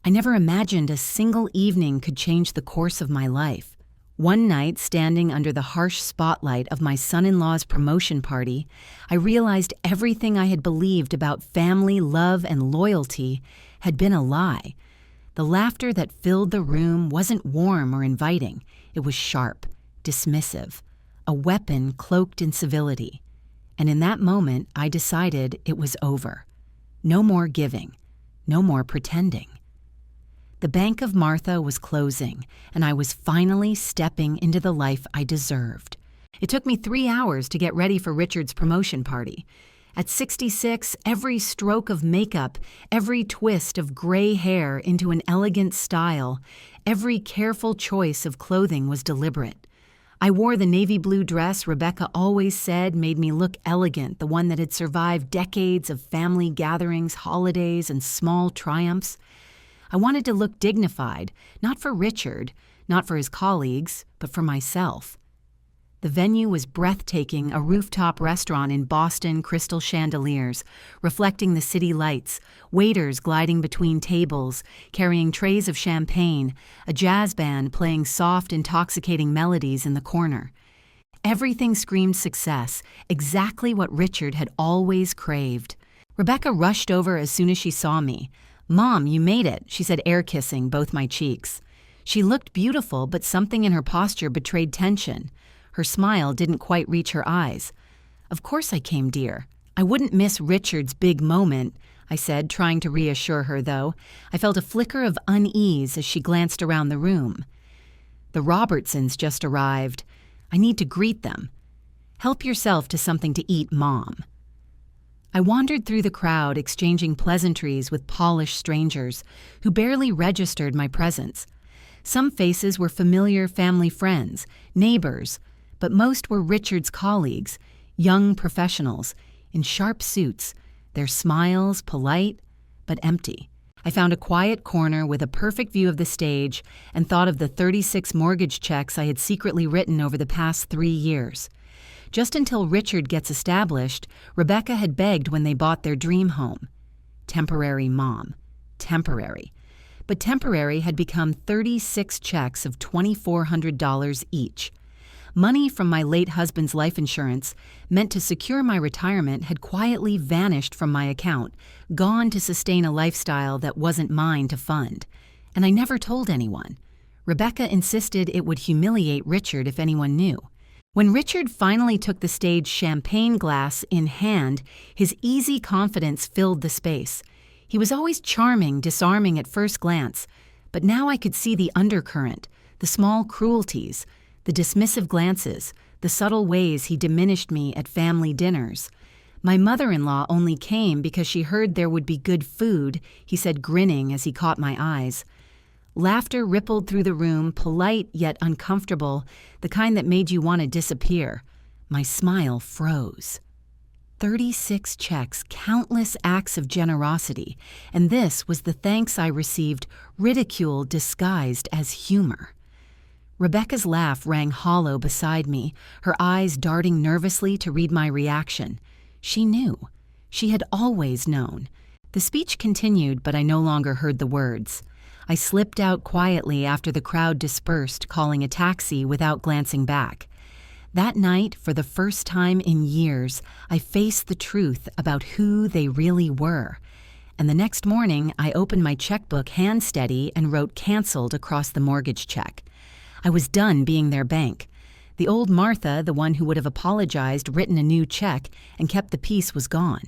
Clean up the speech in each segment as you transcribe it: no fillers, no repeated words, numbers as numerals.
I never imagined a single evening could change the course of my life. One night, standing under the harsh spotlight of my son-in-law's promotion party, I realized everything I had believed about family, love, and loyalty had been a lie. The laughter that filled the room wasn't warm or inviting. It was sharp, dismissive, a weapon cloaked in civility. And in that moment, I decided it was over. No more giving. No more pretending. The Bank of Martha was closing, and I was finally stepping into the life I deserved. It took me 3 hours to get ready for Richard's promotion party. At 66, every stroke of makeup, every twist of gray hair into an elegant style, every careful choice of clothing was deliberate. I wore the navy blue dress Rebecca always said made me look elegant, the one that had survived decades of family gatherings, holidays, and small triumphs. I wanted to look dignified, not for Richard, not for his colleagues, but for myself. The venue was breathtaking, a rooftop restaurant in Boston, crystal chandeliers, reflecting the city lights, waiters gliding between tables, carrying trays of champagne, a jazz band playing soft, intoxicating melodies in the corner. Everything screamed success, exactly what Richard had always craved. Rebecca rushed over as soon as she saw me. "Mom, you made it," she said, air-kissing both my cheeks. She looked beautiful, but something in her posture betrayed tension. Her smile didn't quite reach her eyes. "Of course I came, dear. I wouldn't miss Richard's big moment," I said, trying to reassure her, though. I felt a flicker of unease as she glanced around the room. "The Robertsons just arrived. I need to greet them. Help yourself to something to eat, Mom." I wandered through the crowd, exchanging pleasantries with polished strangers who barely registered my presence. Some faces were familiar family friends, neighbors, but most were Richard's colleagues, young professionals, in sharp suits, their smiles polite but empty. I found a quiet corner with a perfect view of the stage and thought of the 36 mortgage checks I had secretly written over the past 3 years. Just until Richard gets established, Rebecca had begged when they bought their dream home. Temporary, Mom. Temporary. But temporary had become 36 checks of $2,400 each. Money from my late husband's life insurance, meant to secure my retirement, had quietly vanished from my account, gone to sustain a lifestyle that wasn't mine to fund. And I never told anyone. Rebecca insisted it would humiliate Richard if anyone knew. When Richard finally took the stage, champagne glass in hand, his easy confidence filled the space. He was always charming, disarming at first glance, but now I could see the undercurrent, the small cruelties, the dismissive glances, the subtle ways he diminished me at family dinners. My mother-in-law only came because she heard there would be good food, he said, grinning as he caught my eyes. Laughter rippled through the room, polite yet uncomfortable, the kind that made you want to disappear. My smile froze. 36 checks, countless acts of generosity, and this was the thanks I received, ridicule disguised as humor. Rebecca's laugh rang hollow beside me, her eyes darting nervously to read my reaction. She knew. She had always known. The speech continued, but I no longer heard the words. I slipped out quietly after the crowd dispersed, calling a taxi without glancing back. That night, for the first time in years, I faced the truth about who they really were. And the next morning, I opened my checkbook hand steady and wrote "canceled" across the mortgage check. I was done being their bank. The old Martha, the one who would have apologized, written a new check, and kept the peace, was gone.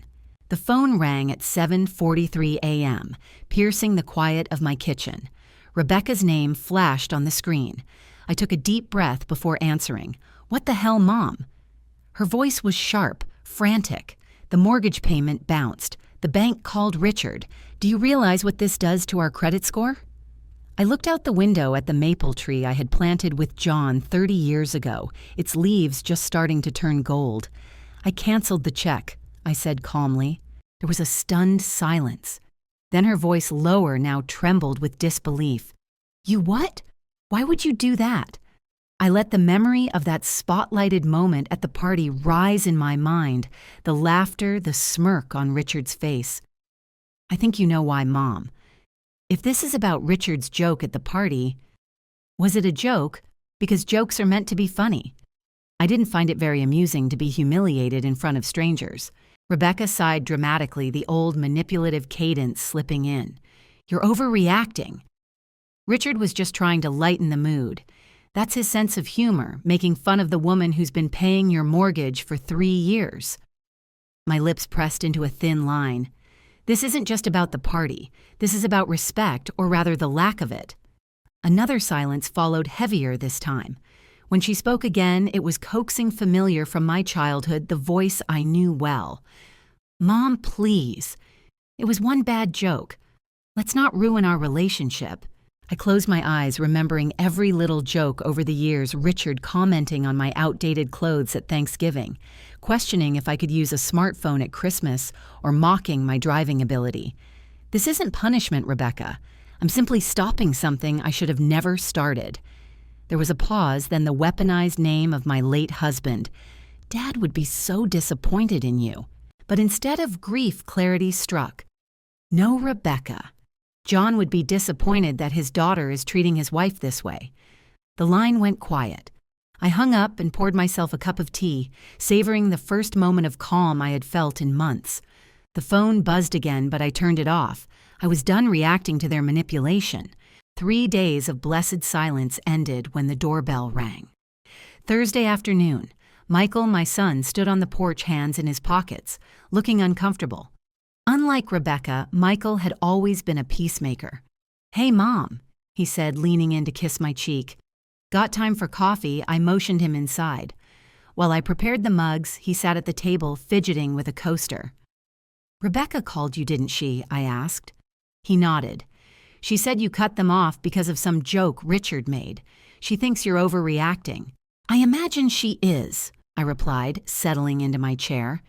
The phone rang at 7:43 a.m., piercing the quiet of my kitchen. Rebecca's name flashed on the screen. I took a deep breath before answering. "What the hell, Mom?" Her voice was sharp, frantic. The mortgage payment bounced. The bank called Richard. "Do you realize what this does to our credit score?" I looked out the window at the maple tree I had planted with John 30 years ago, its leaves just starting to turn gold. "I canceled the check," I said calmly. There was a stunned silence. Then her voice, lower now, trembled with disbelief. "You what? Why would you do that?" I let the memory of that spotlighted moment at the party rise in my mind, the laughter, the smirk on Richard's face. "I think you know why, Mom. If this is about Richard's joke at the party, was it a joke? Because jokes are meant to be funny. I didn't find it very amusing to be humiliated in front of strangers. Rebecca sighed dramatically, the old manipulative cadence slipping in. You're overreacting. Richard was just trying to lighten the mood. That's his sense of humor, making fun of the woman who's been paying your mortgage for 3 years. My lips pressed into a thin line. This isn't just about the party. This is about respect, or rather the lack of it. Another silence followed, heavier this time. When she spoke again, it was coaxing familiar from my childhood, the voice I knew well. Mom, please. It was one bad joke. Let's not ruin our relationship. I closed my eyes, remembering every little joke over the years, Richard commenting on my outdated clothes at Thanksgiving, questioning if I could use a smartphone at Christmas, or mocking my driving ability. This isn't punishment, Rebecca. I'm simply stopping something I should have never started. There was a pause, then the weaponized name of my late husband. Dad would be so disappointed in you. But instead of grief, clarity struck. No, Rebecca. John would be disappointed that his daughter is treating his wife this way. The line went quiet. I hung up and poured myself a cup of tea, savoring the first moment of calm I had felt in months. The phone buzzed again, but I turned it off. I was done reacting to their manipulation. 3 days of blessed silence ended when the doorbell rang. Thursday afternoon, Michael, my son, stood on the porch, hands in his pockets, looking uncomfortable. Unlike Rebecca, Michael had always been a peacemaker. Hey, Mom, he said, leaning in to kiss my cheek. Got time for coffee, I motioned him inside. While I prepared the mugs, he sat at the table, fidgeting with a coaster. Rebecca called you, didn't she? I asked. He nodded. She said you cut them off because of some joke Richard made. She thinks you're overreacting. I imagine she is, I replied, settling into my chair.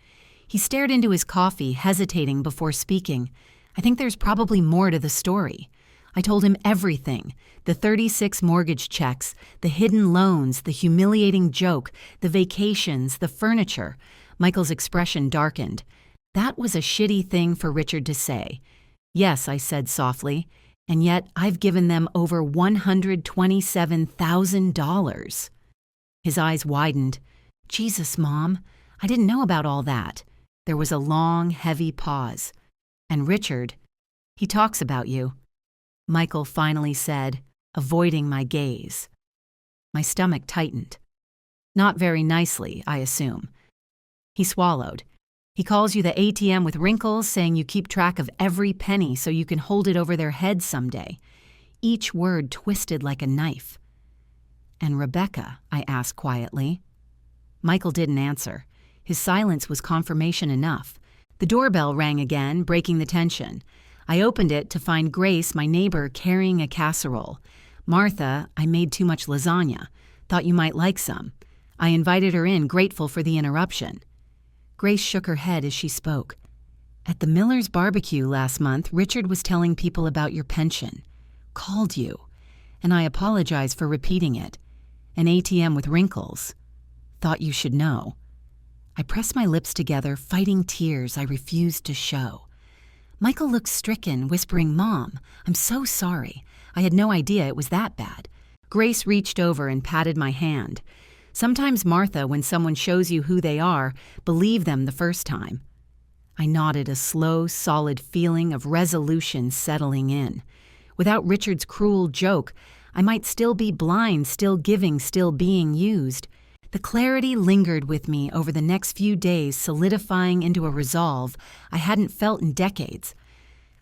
He stared into his coffee, hesitating before speaking. I think there's probably more to the story. I told him everything. The 36 mortgage checks, the hidden loans, the humiliating joke, the vacations, the furniture. Michael's expression darkened. That was a shitty thing for Richard to say. Yes, I said softly, and yet I've given them over $127,000. His eyes widened. Jesus, Mom, I didn't know about all that. There was a long, heavy pause. And Richard, he talks about you, Michael finally said, avoiding my gaze. My stomach tightened. Not very nicely, I assume. He swallowed. He calls you the ATM with wrinkles, saying you keep track of every penny so you can hold it over their heads someday. Each word twisted like a knife. And Rebecca, I asked quietly. Michael didn't answer. His silence was confirmation enough. The doorbell rang again, breaking the tension. I opened it to find Grace, my neighbor, carrying a casserole. Martha, I made too much lasagna. Thought you might like some. I invited her in, grateful for the interruption. Grace shook her head as she spoke. At the Miller's barbecue last month, Richard was telling people about your pension. Called you. And I apologize for repeating it. An ATM with wrinkles. Thought you should know. I pressed my lips together, fighting tears I refused to show. Michael looked stricken, whispering, Mom, I'm so sorry. I had no idea it was that bad. Grace reached over and patted my hand. Sometimes, Martha, when someone shows you who they are, believe them the first time. I nodded, a slow, solid feeling of resolution settling in. Without Richard's cruel joke, I might still be blind, still giving, still being used. The clarity lingered with me over the next few days, solidifying into a resolve I hadn't felt in decades.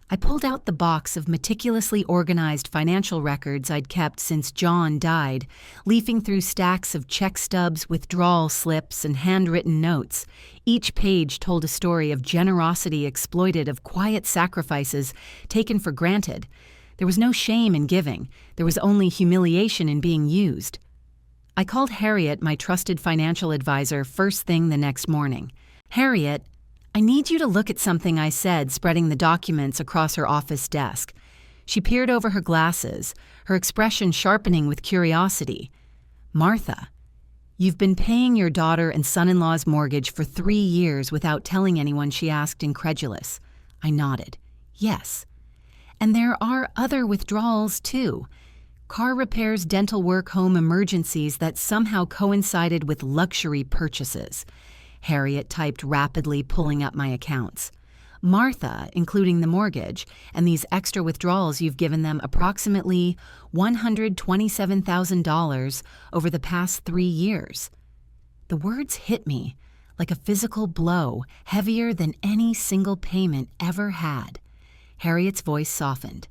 I pulled out the box of meticulously organized financial records I'd kept since John died, leafing through stacks of check stubs, withdrawal slips, and handwritten notes. Each page told a story of generosity exploited, of quiet sacrifices taken for granted. There was no shame in giving. There was only humiliation in being used. I called Harriet, my trusted financial advisor, first thing the next morning. Harriet, I need you to look at something, I said, spreading the documents across her office desk. She peered over her glasses, her expression sharpening with curiosity. Martha, you've been paying your daughter and son-in-law's mortgage for 3 years without telling anyone, she asked, incredulous. I nodded. Yes. And there are other withdrawals, too. Car repairs, dental work, home emergencies that somehow coincided with luxury purchases. Harriet typed rapidly, pulling up my accounts. Martha, including the mortgage, and these extra withdrawals you've given them approximately $127,000 over the past 3 years. The words hit me like a physical blow, heavier than any single payment ever had. Harriet's voice softened.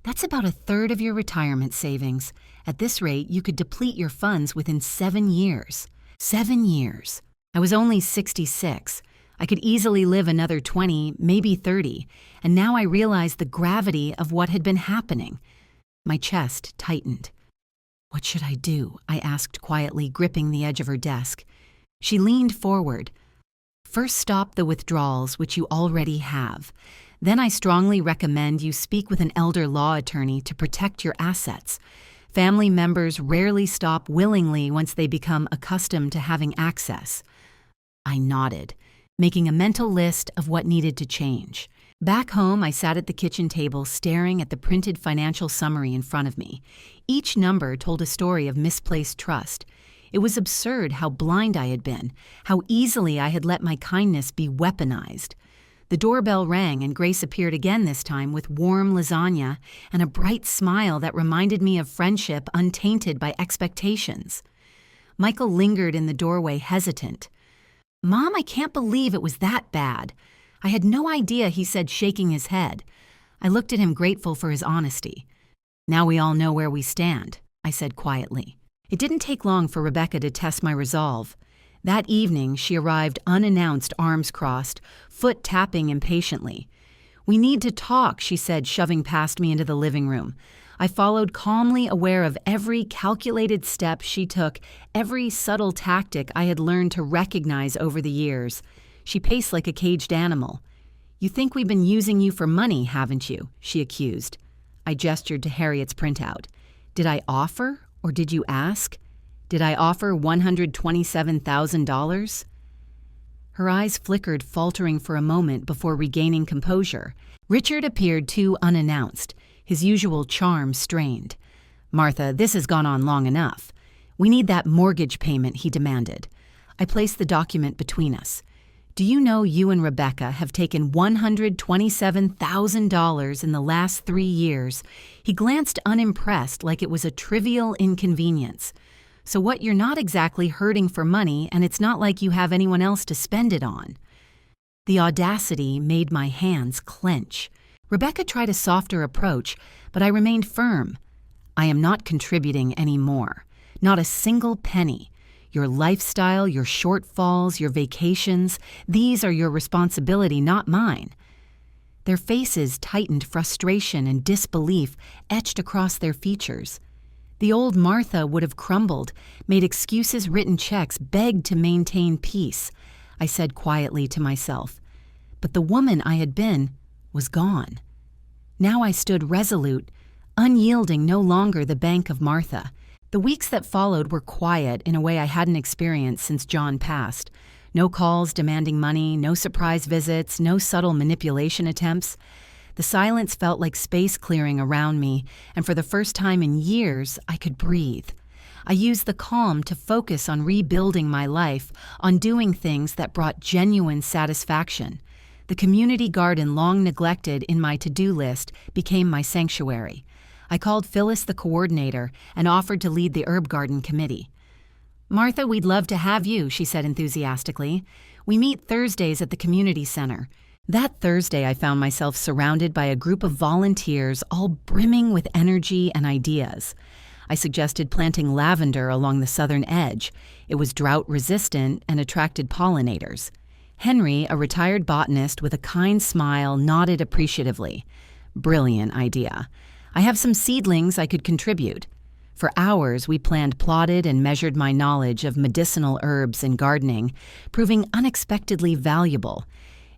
That's about a third of your retirement savings. At this rate, you could deplete your funds within 7 years. 7 years. I was only 66. I could easily live another 20, maybe 30, and now I realized the gravity of what had been happening. My chest tightened. What should I do? I asked quietly, gripping the edge of her desk. She leaned forward. First, stop the withdrawals, which you already have. Then I strongly recommend you speak with an elder law attorney to protect your assets. Family members rarely stop willingly once they become accustomed to having access. I nodded, making a mental list of what needed to change. Back home, I sat at the kitchen table staring at the printed financial summary in front of me. Each number told a story of misplaced trust. It was absurd how blind I had been, how easily I had let my kindness be weaponized. The doorbell rang and Grace appeared again, this time with warm lasagna and a bright smile that reminded me of friendship untainted by expectations. Michael lingered in the doorway, hesitant. "Mom, I can't believe it was that bad." "I had no idea," he said, shaking his head. I looked at him, grateful for his honesty. "Now we all know where we stand," I said quietly. It didn't take long for Rebecca to test my resolve. That evening, she arrived unannounced, arms crossed, foot tapping impatiently. "We need to talk," she said, shoving past me into the living room. I followed, calmly aware of every calculated step she took, every subtle tactic I had learned to recognize over the years. She paced like a caged animal. "You think we've been using you for money, haven't you?" she accused. I gestured to Harriet's printout. "Did I offer, or did you ask? Did I offer $127,000? Her eyes flickered, faltering for a moment before regaining composure. Richard appeared too unannounced, his usual charm strained. "Martha, this has gone on long enough. We need that mortgage payment," he demanded. I placed the document between us. "Do you know you and Rebecca have taken $127,000 in the last 3 years? He glanced unimpressed, like it was a trivial inconvenience. "So what, you're not exactly hurting for money, and it's not like you have anyone else to spend it on." The audacity made my hands clench. Rebecca tried a softer approach, but I remained firm. "I am not contributing any more. Not a single penny. Your lifestyle, your shortfalls, your vacations, these are your responsibility, not mine." Their faces tightened, frustration and disbelief etched across their features. The old Martha would have crumbled, made excuses, written checks, begged to maintain peace. I said quietly to myself. But the woman I had been was gone. Now I stood resolute, unyielding, no longer the bank of Martha. The weeks that followed were quiet in a way I hadn't experienced since John passed. No calls demanding money, no surprise visits, no subtle manipulation attempts. The silence felt like space clearing around me, and for the first time in years, I could breathe. I used the calm to focus on rebuilding my life, on doing things that brought genuine satisfaction. The community garden, long neglected in my to-do list, became my sanctuary. I called Phyllis, the coordinator, and offered to lead the herb garden committee. "Martha, we'd love to have you," she said enthusiastically. "We meet Thursdays at the community center." That Thursday, I found myself surrounded by a group of volunteers, all brimming with energy and ideas. I suggested planting lavender along the southern edge. It was drought-resistant and attracted pollinators. Henry, a retired botanist with a kind smile, nodded appreciatively. "Brilliant idea. I have some seedlings I could contribute." For hours, we planned, plotted, and measured my knowledge of medicinal herbs and gardening, proving unexpectedly valuable.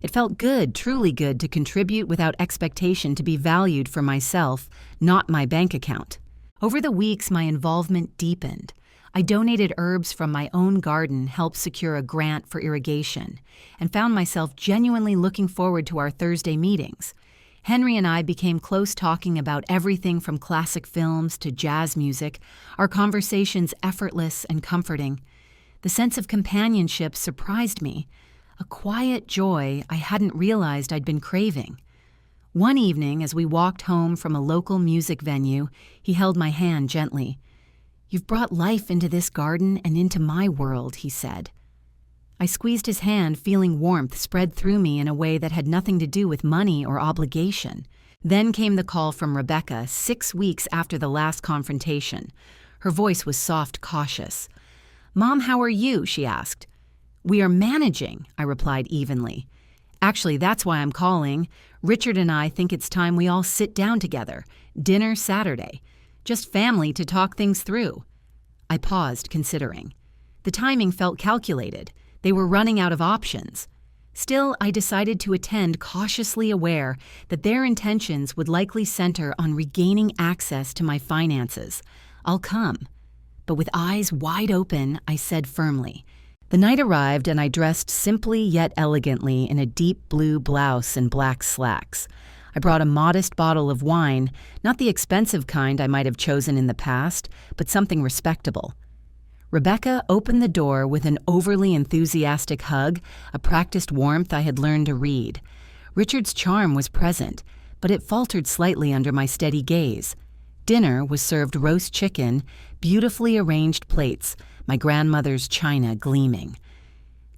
It felt good, truly good, to contribute without expectation to be valued for myself, not my bank account. Over the weeks, my involvement deepened. I donated herbs from my own garden, helped secure a grant for irrigation, and found myself genuinely looking forward to our Thursday meetings. Henry and I became close, talking about everything from classic films to jazz music, our conversations effortless and comforting. The sense of companionship surprised me, a quiet joy I hadn't realized I'd been craving. One evening, as we walked home from a local music venue, he held my hand gently. "You've brought life into this garden and into my world," he said. I squeezed his hand, feeling warmth spread through me in a way that had nothing to do with money or obligation. Then came the call from Rebecca 6 weeks after the last confrontation. Her voice was soft, cautious. "Mom, how are you?" she asked. "We are managing," I replied evenly. "Actually, that's why I'm calling. Richard and I think it's time we all sit down together. Dinner Saturday. Just family to talk things through." I paused, considering. The timing felt calculated. They were running out of options. Still, I decided to attend, cautiously aware that their intentions would likely center on regaining access to my finances. "I'll come." But with eyes wide open, I said firmly. The night arrived and I dressed simply yet elegantly in a deep blue blouse and black slacks. I brought a modest bottle of wine, not the expensive kind I might have chosen in the past, but something respectable. Rebecca opened the door with an overly enthusiastic hug, a practiced warmth I had learned to read. Richard's charm was present, but it faltered slightly under my steady gaze. Dinner was served roast chicken, beautifully arranged plates, my grandmother's china gleaming.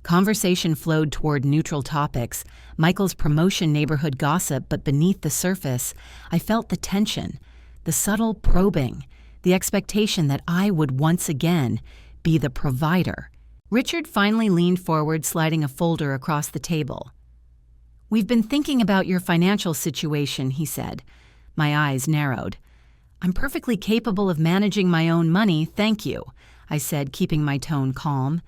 Conversation flowed toward neutral topics, Michael's promotion, neighborhood gossip, but beneath the surface, I felt the tension, the subtle probing, the expectation that I would once again be the provider. Richard finally leaned forward, sliding a folder across the table. "We've been thinking about your financial situation," he said. My eyes narrowed. "I'm perfectly capable of managing my own money, thank you," I said, keeping my tone calm.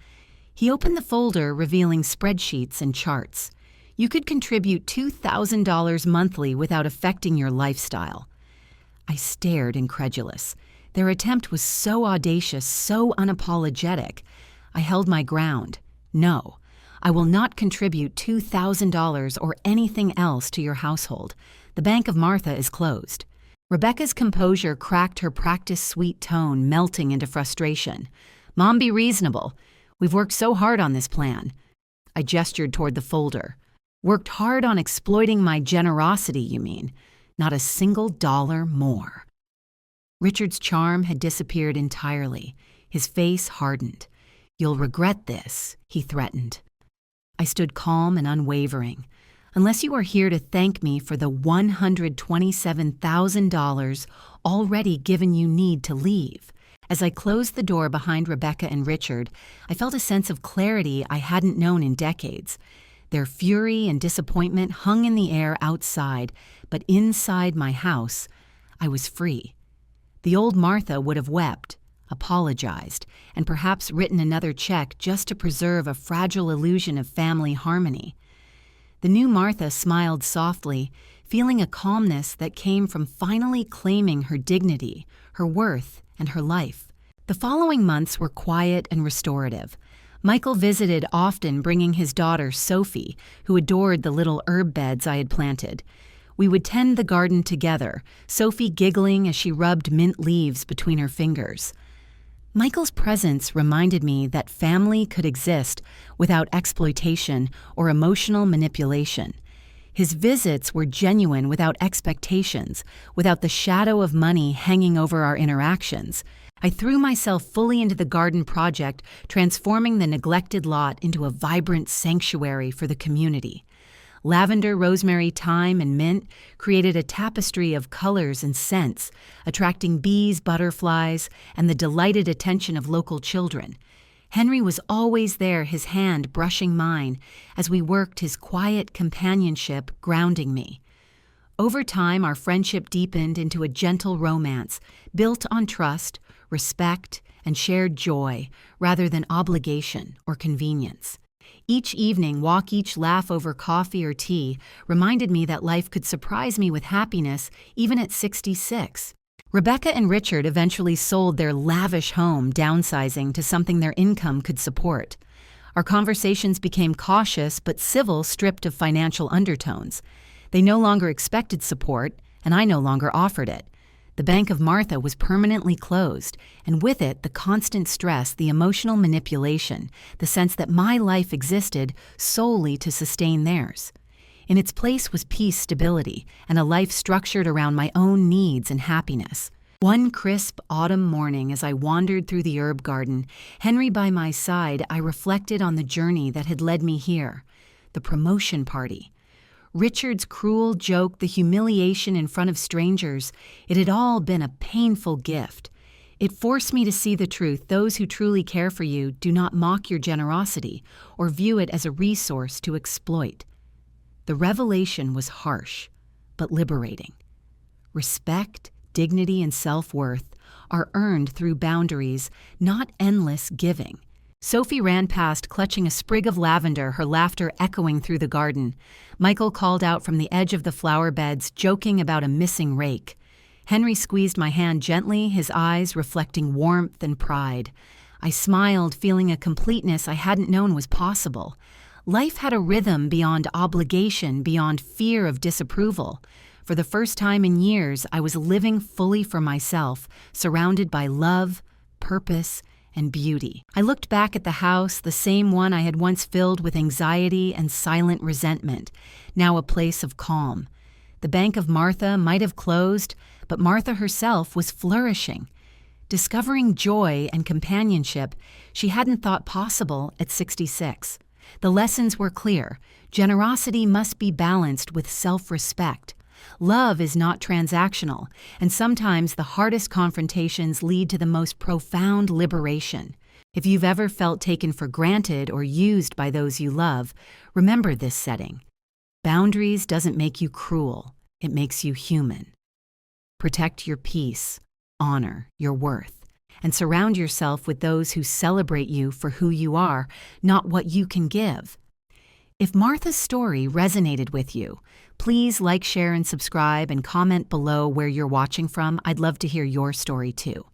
He opened the folder, revealing spreadsheets and charts. "You could contribute $2,000 monthly without affecting your lifestyle." I stared, incredulous. Their attempt was so audacious, so unapologetic. I held my ground. "No, I will not contribute $2,000 or anything else to your household. The Bank of Martha is closed." Rebecca's composure cracked, her practiced sweet tone melting into frustration. "Mom, be reasonable. We've worked so hard on this plan." I gestured toward the folder. "Worked hard on exploiting my generosity, you mean? Not a single dollar more." Richard's charm had disappeared entirely. His face hardened. "You'll regret this," he threatened. I stood calm and unwavering. "Unless you are here to thank me for the $127,000 already given, you need to leave." As I closed the door behind Rebecca and Richard, I felt a sense of clarity I hadn't known in decades. Their fury and disappointment hung in the air outside, but inside my house, I was free. The old Martha would have wept, apologized, and perhaps written another check just to preserve a fragile illusion of family harmony. The new Martha smiled softly, feeling a calmness that came from finally claiming her dignity, her worth, and her life. The following months were quiet and restorative. Michael visited often, bringing his daughter, Sophie, who adored the little herb beds I had planted. We would tend the garden together, Sophie giggling as she rubbed mint leaves between her fingers. Michael's presence reminded me that family could exist without exploitation or emotional manipulation. His visits were genuine, without expectations, without the shadow of money hanging over our interactions. I threw myself fully into the garden project, transforming the neglected lot into a vibrant sanctuary for the community. Lavender, rosemary, thyme, and mint created a tapestry of colors and scents, attracting bees, butterflies, and the delighted attention of local children. Henry was always there, his hand brushing mine, as we worked, his quiet companionship grounding me. Over time, our friendship deepened into a gentle romance, built on trust, respect, and shared joy, rather than obligation or convenience. Each evening, walk, each laugh over coffee or tea reminded me that life could surprise me with happiness even at 66. Rebecca and Richard eventually sold their lavish home, downsizing to something their income could support. Our conversations became cautious but civil, stripped of financial undertones. They no longer expected support, and I no longer offered it. The Bank of Martha was permanently closed, and with it, the constant stress, the emotional manipulation, the sense that my life existed solely to sustain theirs. In its place was peace, stability, and a life structured around my own needs and happiness. One crisp autumn morning, as I wandered through the herb garden, Henry by my side, I reflected on the journey that had led me here. The promotion party. Richard's cruel joke, the humiliation in front of strangers, it had all been a painful gift. It forced me to see the truth. Those who truly care for you do not mock your generosity or view it as a resource to exploit. The revelation was harsh, but liberating. Respect, dignity, and self-worth are earned through boundaries, not endless giving. Sophie ran past, clutching a sprig of lavender, her laughter echoing through the garden. Michael called out from the edge of the flower beds, joking about a missing rake. Henry squeezed my hand gently, his eyes reflecting warmth and pride. I smiled, feeling a completeness I hadn't known was possible. Life had a rhythm beyond obligation, beyond fear of disapproval. For the first time in years, I was living fully for myself, surrounded by love, purpose, and beauty. I looked back at the house, the same one I had once filled with anxiety and silent resentment, now a place of calm. The Bank of Martha might have closed, but Martha herself was flourishing, discovering joy and companionship she hadn't thought possible at 66. The lessons were clear. Generosity must be balanced with self-respect. Love is not transactional, and sometimes the hardest confrontations lead to the most profound liberation. If you've ever felt taken for granted or used by those you love, remember this setting. Boundaries doesn't make you cruel, it makes you human. Protect your peace, honor your worth, and surround yourself with those who celebrate you for who you are, not what you can give. If Martha's story resonated with you, please like, share, and subscribe, and comment below where you're watching from. I'd love to hear your story too.